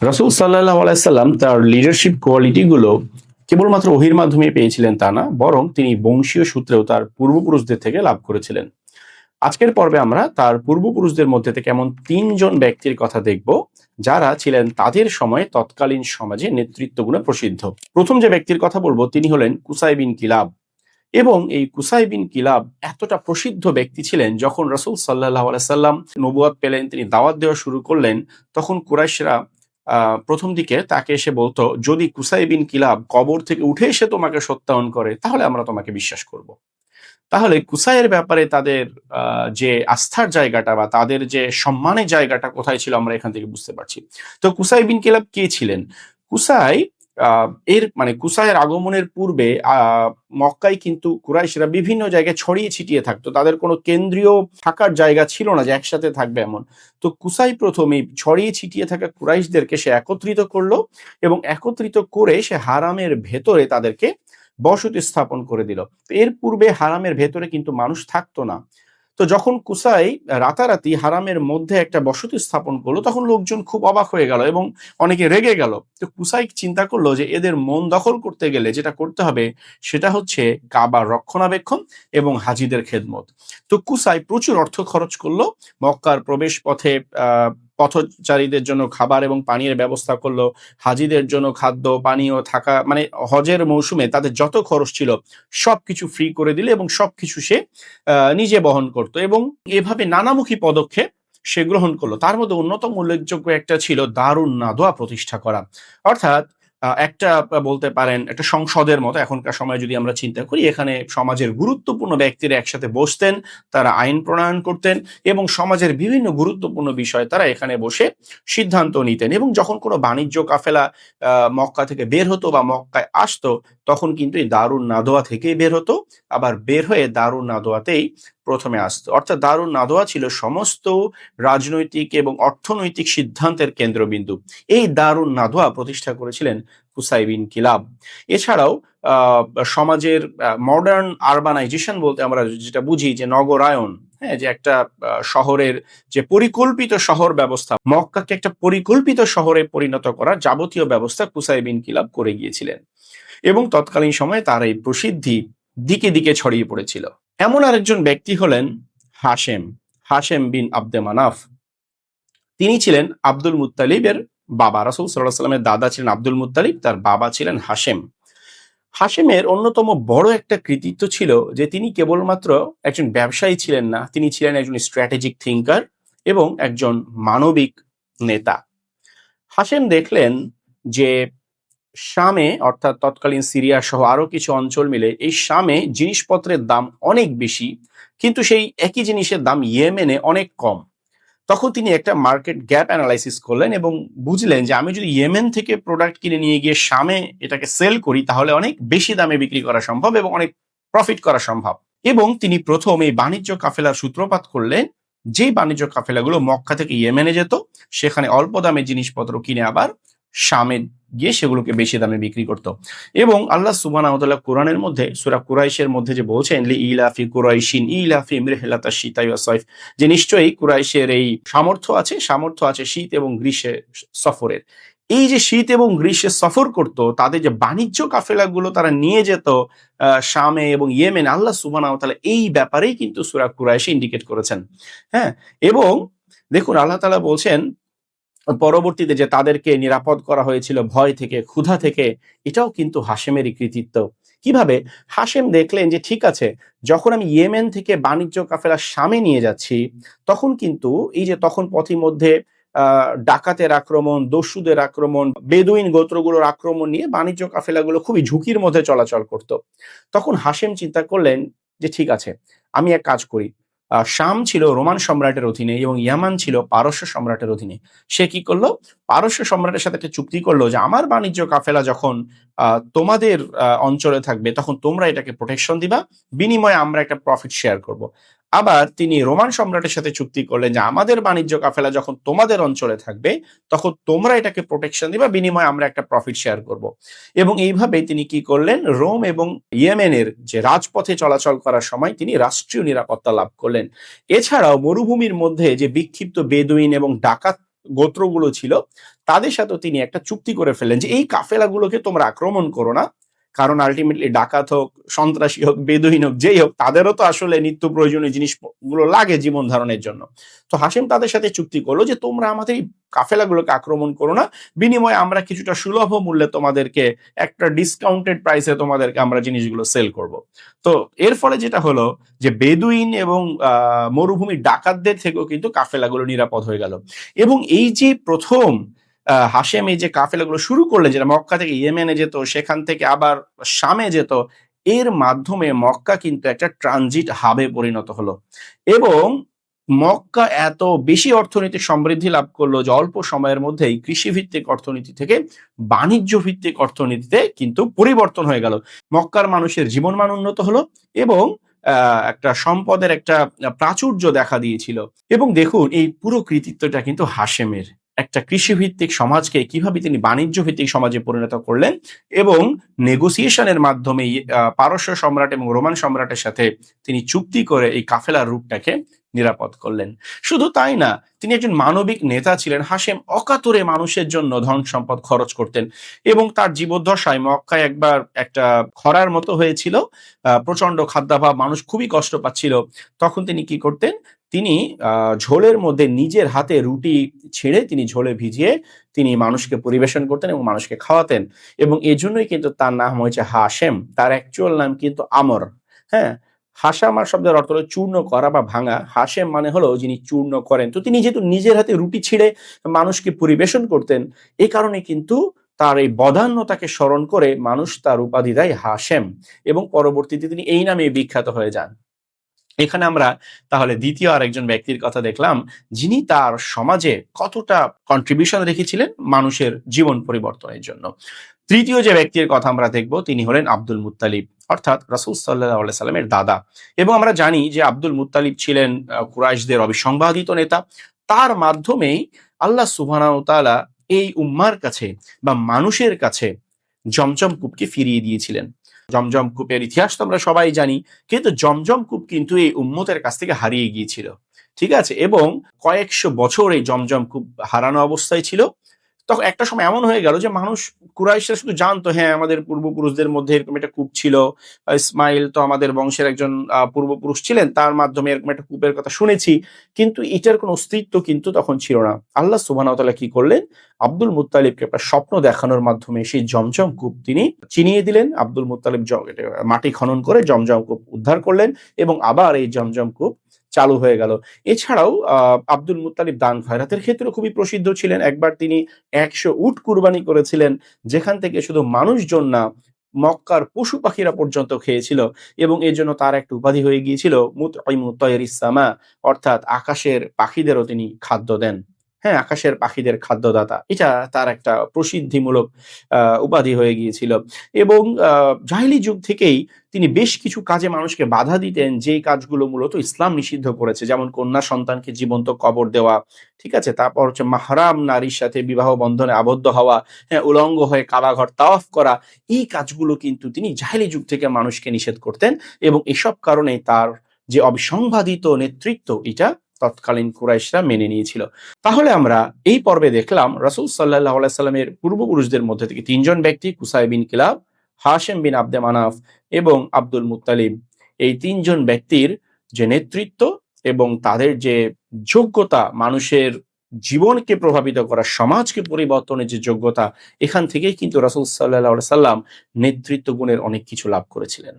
রাসূল সাল্লাল্লাহু আলাইহি সাল্লাম তার লিডারশিপ কোয়ালিটিগুলো কেবলমাত্র ওহীর মাধ্যমে পেয়েছিলেন তা না, বরং তিনি বংশীয় সূত্রেও তার পূর্বপুরুষদের থেকে লাভ করেছিলেন। আজকের পর্বে আমরা তার পূর্বপুরুষদের মধ্যে থেকে এমন ৩ জন ব্যক্তির কথা দেখব, যারা ছিলেন তাদের সময়ে তৎকালীন সমাজে নেতৃত্ব গুণে প্রসিদ্ধ। প্রথম যে ব্যক্তির কথা বলবো তিনি হলেন কুসাই বিন কিলাব। এবং এই কুসাই বিন কিলাব এতটা প্রসিদ্ধ ব্যক্তি ছিলেন, যখন রাসূল সাল্লাল্লাহু আলাইহি সাল্লাম নবুয়ত পেলেন, তিনি দাওয়াত দেওয়া শুরু করলেন, তখন কুরাইশরা প্রথম দিকে তাকে এসে বলতো, যদি কুসাই বিন কিলাব কবর থেকে উঠে এসে তোমাকে সত্যায়ন করে তাহলে আমরা তোমাকে বিশ্বাস করব। তাহলে কুসাইয়ের ব্যাপারে তাদের যে আস্থার জায়গাটা বা তাদের যে সম্মানের জায়গাটা কোথায় ছিল আমরা এখান থেকে বুঝতে পারছি। তো কুসাই বিন কিলাব কে ছিলেন? কুসাই এর মানে কুসাইয়ের আগমনের পূর্বে মক্কায় কিন্তু কুরাইশরা বিভিন্ন জায়গায় ছড়িয়ে ছিটিয়ে থাকতো। তাদের কোনো কেন্দ্রীয় থাকার জায়গা ছিল না যে একসাথে থাকবে এমন। তো কুসাই প্রথম এই ছড়িয়ে ছিটিয়ে থাকা কুরাইশদেরকে সে একত্রিত করলো এবং একত্রিত করে সে হারামের ভেতরে তাদেরকে বসতি স্থাপন করে দিল। তো এর পূর্বে হারামের ভেতরে কিন্তু মানুষ থাকতো না। তো যখন কুসাই রাতারাতি হারামের মধ্যে একটা বসতি স্থাপন করলো, তখন লোকজন খুব অবাক হয়ে গেল এবং অনেকে রেগে গেল। তো কুসাই চিন্তা করলো যে এদের মন দখল করতে গেলে যেটা করতে হবে সেটা হচ্ছে কাবার রক্ষণাবেক্ষণ এবং হাজিদের খেদমত। তো কুসাই প্রচুর অর্থ খরচ করলো, মক্কার প্রবেশ পথে পথচারীদের জন্য খাবার এবং পানীয়ের ব্যবস্থা করলো, হাজিদের জন্য খাদ্য পানীয় থাকা, মানে হজের মৌসুমে তাদের যত খরচ ছিল সবকিছু ফ্রি করে দিলে এবং সবকিছু সে নিজে বহন করত এবং এভাবে নানামুখী পদক্ষেপ সে গ্রহণ করলো। তার মধ্যে অন্যতম উল্লেখযোগ্য একটা ছিল দারুন নাদোয়া প্রতিষ্ঠা করা। অর্থাৎ একটা বলতে পারেন একটা সংসদের মতো এখনকার সময় যদি আমরা চিন্তা করি, এখানে সমাজের গুরুত্বপূর্ণ ব্যক্তিরা একসাথে বসতেন, তারা আইন প্রণয়ন করতেন এবং সমাজের বিভিন্ন গুরুত্বপূর্ণ বিষয় তারা এখানে বসে সিদ্ধান্ত নিতেন। এবং যখন কোনো বাণিজ্য কাফেলা মক্কা থেকে বের হতো বা মক্কায় আসতো, তখন কিন্তু এই দারুন নাদোয়া থেকেই বের হতো, আবার বের হয়ে দারুন নাদোয়াতেই প্রথমে আসতো। অর্থাৎ দারুন নাদোয়া ছিল সমস্ত রাজনৈতিক এবং অর্থনৈতিক সিদ্ধান্তের কেন্দ্রবিন্দু। এই দারুন নাদোয়া প্রতিষ্ঠা করেছিলেন কুসাই বিন কিলাব। এছাড়াও সমাজের মডার্ন আরবানাইজেশন বলতে আমরা যেটা বুঝি যে নগরায়ন, হ্যাঁ, যে একটা শহরের যে পরিকল্পিত শহর ব্যবস্থা, মক্কাকে একটা পরিকল্পিত শহরে পরিণত করার যাবতীয় ব্যবস্থা কুসাই বিন কিলাব করে গিয়েছিলেন এবং তৎকালীন সময়ে তার এই প্রসিদ্ধি দিকে দিকে ছড়িয়ে পড়েছিল। এমন আরেকজন ব্যক্তি হলেন হাশেম, হাশেম বিন আব্দে মানাফ। তিনি ছিলেন আব্দুল মুত্তালিবের বাবা। রাসূল সাল্লাল্লাহু আলাইহি ওয়াসাল্লামের দাদা ছিলেন আব্দুল মুত্তালিব, তার বাবা ছিলেন হাশেম। হাশেমের অন্যতম বড় একটা কৃতিত্ব ছিল যে তিনি কেবলমাত্র একজন ব্যবসায়ী ছিলেন না, তিনি ছিলেন একজন স্ট্র্যাটেজিক থিঙ্কার এবং একজন মানবিক নেতা। হাশেম দেখলেন যে শামে, অর্থাৎ তৎকালীন সিরিয়া সহ আরো কিছু অঞ্চল মিলে এই শামে জিনিসপত্রের দাম অনেক বেশি, কিন্তু সেই একই জিনিসের দাম ইয়েমেনে অনেক কম। তখন তিনি একটা মার্কেট গ্যাপ অ্যানালাইসিস করলেন এবং বুঝলেন যে আমি যদি ইয়েমেন থেকে প্রোডাক্ট কিনে নিয়ে গিয়ে শামে এটাকে সেল করি তাহলে অনেক বেশি দামে বিক্রি করা সম্ভব এবং অনেক প্রফিট করা সম্ভব। এবং তিনি প্রথম এই বাণিজ্য কাফেলার সূত্রপাত করলেন, যে বাণিজ্য কাফেলাগুলো মক্কা থেকে ইয়েমেনে যেত, সেখানে অল্প দামে জিনিসপত্র কিনে আবার শামে গিয়ে সেগুলোকে বেশি দামে বিক্রি করত। এবং আল্লাহ সুবহানাহু ওয়া তাআলা কোরআনের মধ্যে সূরা কুরাইশের মধ্যে যে বলছেন, লি ইলাফি কুরাইশিন ইলাফি রিহলাতাশ শিতাই ওয়াস সাইফ, যে নিশ্চয়ই কুরাইশের এই সামর্থ্য আছে শীত এবং গ্রীষ্মে সফরের। এই যে শীত এবং গ্রীষ্মে সফর করত, তাদের যে বাণিজ্য কাফেলাগুলো তারা নিয়ে যেত শামে এবং ইয়েমেনে, আল্লাহ সুবহানাহু ওয়া তাআলা এই ব্যাপারেই কিন্তু সূরা কুরাইশে ইন্ডিকেট করেছেন। হ্যাঁ, এবং দেখুন আল্লাহ তাআলা বলছেন পরবর্তীতে যে তাদেরকে নিরাপদ করা হয়েছিল ভয় থেকে, ক্ষুধা থেকে, এটাও কিন্তু হাশেমেরই কৃতিত্ব। কিভাবে? হাশেম দেখলেন যে ঠিক আছে, যখন আমি ইয়েমেন থেকে বাণিজ্য কাফেলা শামে নিয়ে যাচ্ছি, তখন কিন্তু এই যে তখন পথিমধ্যে ডাকাতের আক্রমণ, দস্যুদের আক্রমণ, বেদুইন গোত্রগুলোর আক্রমণ নিয়ে বাণিজ্য কাফেলাগুলো খুবই ঝুঁকির মধ্যে চলাচল করত। তখন হাশেম চিন্তা করলেন যে ঠিক আছে, আমি এক কাজ করি। শাম ছিল রোমান সম্রাটের অধীনে এবং ইয়ামান ছিল পারস্য সম্রাটের অধীনে। সে কি করলো? পারস্য সম্রাটের সাথে একটা চুক্তি করলো যে আমার বাণিজ্য কাফেলা যখন তোমাদের অঞ্চলে থাকবে তখন তোমরা এটাকে প্রোটেকশন দিবা, বিনিময়ে আমরা একটা প্রফিট শেয়ার করব। আবার তিনি রোমান সম্রাটের সাথে চুক্তি করলেন যে আমাদের বাণিজ্য কাফেলা যখন তোমাদের অঞ্চলে থাকবে তখন তোমরা এটাকে প্রোটেকশন দিবা, বিনিময়ে আমরা একটা প্রফিট শেয়ার করব। এবং এইভাবে তিনি কি করলেন, রোম এবং ইয়েমেনের যে রাজপথে চলাচল করার সময় তিনি রাষ্ট্রীয় নিরাপত্তা লাভ করলেন। এছাড়াও মরুভূমির মধ্যে যে বিক্ষিপ্ত বেদুইন এবং ডাকাত গোত্রগুলো ছিল তাদের সাথেও তিনি একটা চুক্তি করে ফেললেন যে এই কাফেলাগুলোকে তোমরা আক্রমণ করো না, কারণ আলটিমেটলি ডাকাত হোক, সন্ত্রাসী হোক, বেদুইন হোক, যেই হোক, তাদেরও তো আসলে নিত্য প্রয়োজনীয় জিনিসগুলো লাগে জীবন ধারণের জন্য। তো হাসিম তাদের সাথে চুক্তি করলো যে তোমরা আমাদের এই কাফেলাগুলোকে আক্রমণ করো না, বিনিময়ে আমরা কিছুটা সুলভ মূল্যে তোমাদেরকে একটা ডিসকাউন্টেড প্রাইসে তোমাদেরকে আমরা জিনিসগুলো সেল করব। তো এর ফলে যেটা হলো যে বেদুইন এবং মরুভূমির ডাকাতদের থেকেও কিন্তু কাফেলাগুলো নিরাপদ হয়ে গেল। এবং এই যে প্রথম হাশেম এই যে কাফেলাগুলো শুরু করলেন, যেটা মক্কা থেকে ইয়েমেনে যেত, সেখান থেকে আবার শামে যেত, এর মাধ্যমে মক্কা কিন্তু একটা ট্রানজিট হাবে পরিণত হলো। এবং মক্কা এত বেশি অর্থনৈতিক সমৃদ্ধি লাভ করলো যে অল্প সময়ের মধ্যেই কৃষিভিত্তিক অর্থনীতি থেকে বাণিজ্য ভিত্তিক অর্থনীতিতে কিন্তু পরিবর্তন হয়ে গেল। মক্কার মানুষের জীবনমান উন্নত হলো এবং একটা সম্পদের একটা প্রাচুর্য দেখা দিয়েছিল। এবং দেখুন এই পুরো কৃতিত্বটা কিন্তু হাশেমের। একটা কৃষিভিত্তিক সমাজকে কিভাবে তিনি বাণিজ্য ভিত্তিক সমাজে পরিণত করলেন এবং নেগোসিয়েশনের মাধ্যমে পারস্য সম্রাট এবং রোমান সম্রাটের সাথে তিনি চুক্তি করে এই কাফেলার রূপটাকে নিরাপদ করলেন। শুধু তাই না, তিনি একজন মানবিক নেতা ছিলেন। হাশেম অকাতরে মানুষের জন্য ধন সম্পদ খরচ করতেন এবং তার জীবদ্দশায় মক্কায় একবার একটা খরার মতো হয়েছিল, প্রচন্ড খাদ্যাভাব, মানুষ খুবই কষ্ট পাচ্ছিল। তখন তিনি কি করতেন, তিনি ঝোলের মধ্যে নিজের হাতে রুটি ছেড়ে তিনি ঝোলে ভিজিয়ে তিনি মানুষকে পরিবেশন করতেন এবং মানুষকে খাওয়াতেন। এবং এজন্যই কিন্তু তার নাম হয়েছে হাশেম। তার অ্যাকচুয়াল নাম কিন্তু আমর। হ্যাঁ, হাসামার শব্দের অর্থ হলো চূর্ণ করা বা ভাঙা। হাশেম মানে হলো যিনি চূর্ণ করেন। তো তিনি যেহেতু নিজের হাতে রুটি ছিঁড়ে মানুষকে পরিবেশন করতেন, এই কারণে কিন্তু তার এই বদান্যতাকে স্মরণ করে মানুষ তার উপাধি দেয় হাশেম এবং পরবর্তীতে তিনি এই নামে বিখ্যাত হয়ে যান। এখানে আমরা তাহলে দ্বিতীয় আরেকজন ব্যক্তির কথা দেখলাম যিনি তার সমাজে কতটা কন্ট্রিবিউশন রেখেছিলেন মানুষের জীবন পরিবর্তনের জন্য। তৃতীয় যে ব্যক্তির কথা আমরা দেখব তিনি হলেন আব্দুল মুত্তালিব, অর্থাৎ রাসূল সাল্লাল্লাহু আলাইহি সাল্লামের দাদা। এবং আমরা জানি যে আব্দুল মুত্তালিব ছিলেন কুরাইশদের অবিসংবাদিত নেতা। তার মাধ্যমেই আল্লাহ সুবহানাহু ওয়া তাআলা এই উম্মার কাছে বা মানুষের কাছে জমজম কূপকে ফিরিয়ে দিয়েছিলেন। জমজম কূপের ইতিহাস তো আমরা সবাই জানি, কিন্তু জমজম কূপ কিন্তু এই উম্মতের কাছ থেকে হারিয়ে গিয়েছিল। ঠিক আছে, এবং কয়েকশো বছর এই জমজম কূপ হারানো অবস্থায় ছিল। তখন একটা সময় এমন হয়ে গেল যে মানুষ, কুরাইশরা শুধু জানতো হ্যাঁ আমাদের পূর্বপুরুষদের মধ্যে এরকম একটা কূপ ছিল, ইসমাইল তো আমাদের বংশের একজন পূর্বপুরুষ ছিলেন, তার মাধ্যমে এরকম একটা কূপের কথা শুনেছি, কিন্তু এটার কোনো অস্তিত্ব কিন্তু তখন ছিল না। আল্লাহ সুবহানাহু ওয়া তাআলা কি করলেন, আব্দুল মুত্তালিবকে একটা স্বপ্ন দেখানোর মাধ্যমে সেই জমজম কূপ তিনি চিনিয়ে দিলেন। আব্দুল মুত্তালিব মাটি খনন করে জমজম কূপ উদ্ধার করলেন এবং আবার এই জমজম কূপ চালু হয়ে গেল। এছাড়াও আব্দুল মুত্তালিব দান খয়রাতের ক্ষেত্রে খুবই প্রসিদ্ধ ছিলেন। একবার তিনি ১০০ উট কুরবানি করেছিলেন, যেখান থেকে শুধু মানুষজন না মক্কার পশু পাখিরা পর্যন্ত খেয়েছিল এবং এর জন্য তার একটা উপাধি হয়ে গিয়েছিল মুতঈমু তয়রিস সামা, অর্থাৎ আকাশের পাখিদেরও তিনি খাদ্য দেন। হ্যাঁ, আকাশের পাখিদের খাদ্যদাতা। এটা তার একটা প্রসিদ্ধিমূলক উপাধি হয়ে গিয়েছিল। এবং জাহেলি যুগ থেকেই তিনি বেশ কিছু কাজে মানুষকে বাধা দিতেন, যেই কাজগুলো মূলত ইসলাম নিষিদ্ধ করেছে, যেমন কন্যা সন্তানকে জীবন্ত কবর দেওয়া, ঠিক আছে, তারপর হচ্ছে মাহরাম নারীর সাথে বিবাহ বন্ধনে আবদ্ধ হওয়া, হ্যাঁ, উলঙ্গ হয়ে কাবাঘর তাওয়াফ করা, এই কাজগুলো কিন্তু তিনি জাহেলি যুগ থেকে মানুষকে নিষেধ করতেন। এবং এসব কারণে তার যে অবিসংবাদিত নেতৃত্ব, এটা তৎকালীন কুরাইশরা মেনে নিয়েছিল। তাহলে আমরা এই পর্বে দেখলাম রাসূল সাল্লাল্লাহু আলাইহি সাল্লামের পূর্বপুরুষদের মধ্যে থেকে তিনজন ব্যক্তি, কুসাই বিন কিলাব, হাশেম বিন আব্দে মানাফ এবং আব্দুল মুত্তালিব। এই তিনজন ব্যক্তির যে নেতৃত্ব এবং তাদের যে যোগ্যতা, মানুষের জীবনকে প্রভাবিত করা, সমাজকে পরিবর্তনের যে যোগ্যতা, এখান থেকেই কিন্তু রাসূল সাল্লাল্লাহু আলাইহি সাল্লাম নেতৃত্ব গুণের অনেক কিছু লাভ করেছিলেন।